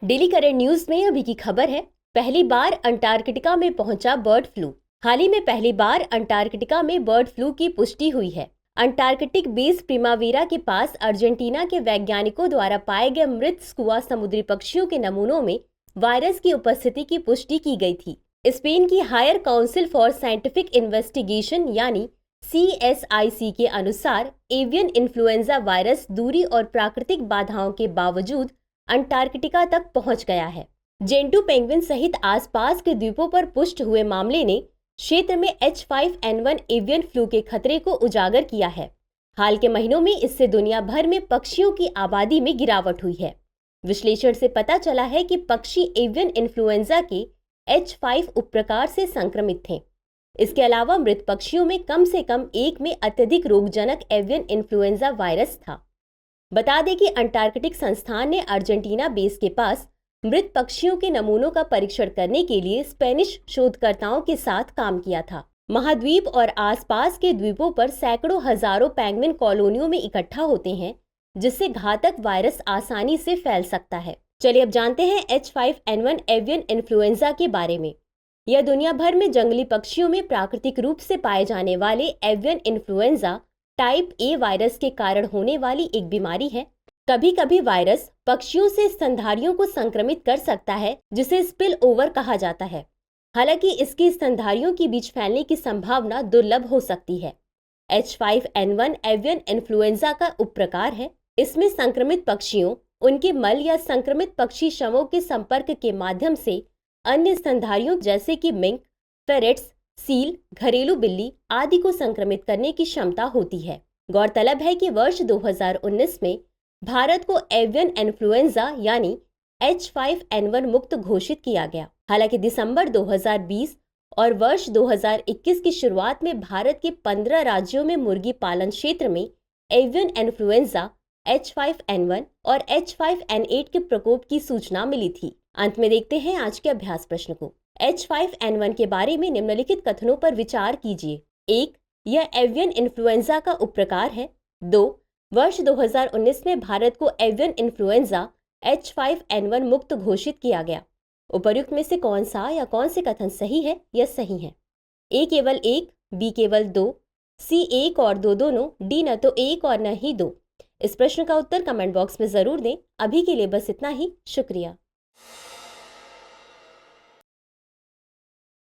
Daily current news में अभी की खबर है। पहली बार अंटार्कटिका में पहुंचा बर्ड फ्लू। हाल ही में पहली बार अंटार्कटिका में बर्ड फ्लू की पुष्टि हुई है। अंटार्कटिक बेस प्रिमावेरा के पास अर्जेंटीना के वैज्ञानिकों द्वारा पाए गए मृत स्कुआ समुद्री पक्षियों के नमूनों में वायरस की उपस्थिति की पुष्टि की गई थी। स्पेन की higher council for scientific investigation यानी CSIC के अनुसार एवियन इन्फ्लुएंजा वायरस दूरी और प्राकृतिक बाधाओं के बावजूद अंटार्कटिका तक पहुंच गया है। जेंटू पेंगुइन सहित आसपास के द्वीपों पर पुष्ट हुए मामले ने क्षेत्र में H5N1 एवियन फ्लू के खतरे को उजागर किया है। हाल के महीनों में इससे दुनिया भर में पक्षियों की आबादी में गिरावट हुई है। विश्लेषण से पता चला है कि पक्षी एवियन इन्फ्लुएंजा के H5 उपप्रकार से संक्रमित थे। इसके अलावा मृत पक्षियों में कम से कम एक में अत्यधिक रोगजनक एवियन इन्फ्लुएंजा वायरस था। बता दें कि अंटार्कटिक संस्थान ने अर्जेंटीना बेस के पास मृत पक्षियों के नमूनों का परीक्षण करने के लिए स्पेनिश शोधकर्ताओं के साथ काम किया था। महाद्वीप और आसपास के द्वीपों पर सैकड़ों हजारों पेंगुइन कॉलोनियों में इकट्ठा होते हैं, जिससे घातक वायरस आसानी से फैल सकता है। चलिए अब जानते हैं H5N1 एवियन इन्फ्लुएंजा के बारे में। यह दुनिया भर में जंगली पक्षियों में प्राकृतिक रूप से पाए जाने वाले avian influenza type A virus के कारण होने वाली एक बीमारी है। कभी कभी वायरस पक्षियों से स्तनधारियों को संक्रमित कर सकता है, जिसे स्पिल ओवर कहा जाता है। हालांकि इसकी स्तनधारियों के बीच फैलने की संभावना दुर्लभ हो सकती है। H5N1 एवियन इन्फ्लुएंजा का उपप्रकार है। इसमें संक्रमित पक्षियों, उनके मल या संक्रमित पक्षी शवों के संपर्क के माध्यम से अन्य स्तनधारियों जैसे कि मिंक, फेरेट्स, सील, घरेलू बिल्ली आदि को संक्रमित करने की क्षमता होती है। गौरतलब है कि वर्ष 2019 में भारत को एवियन इन्फ्लुएंजा यानी H5N1 मुक्त घोषित किया गया। हालांकि दिसंबर 2020 और वर्ष 2021 की शुरुआत में भारत के 15 राज्यों में मुर्गी पालन क्षेत्र में एवियन इन्फ्लुएंजा H5N1 और H5N8 के प्रकोप की सूचना मिली थी। अंत में देखते हैं आज के अभ्यास प्रश्न को। H5N1 के बारे में निम्नलिखित कथनों पर विचार कीजिए। 1. यह एवियन इन्फ्लुएंजा का उपप्रकार है। 2. वर्ष 2019 में भारत को एवियन इन्फ्लुएंजा H5N1 मुक्त घोषित किया गया। उपर्युक्त में से कौन सा या कौन से कथन सही है या सही है? A केवल 1, B केवल 2, C 1 और 2 दोनों, D न तो 1 और न ही 2। इस प्रश्न का उत्तर कमेंट बॉक्स में जरूर दें। अभी के लिए बस इतना ही। शुक्रिया।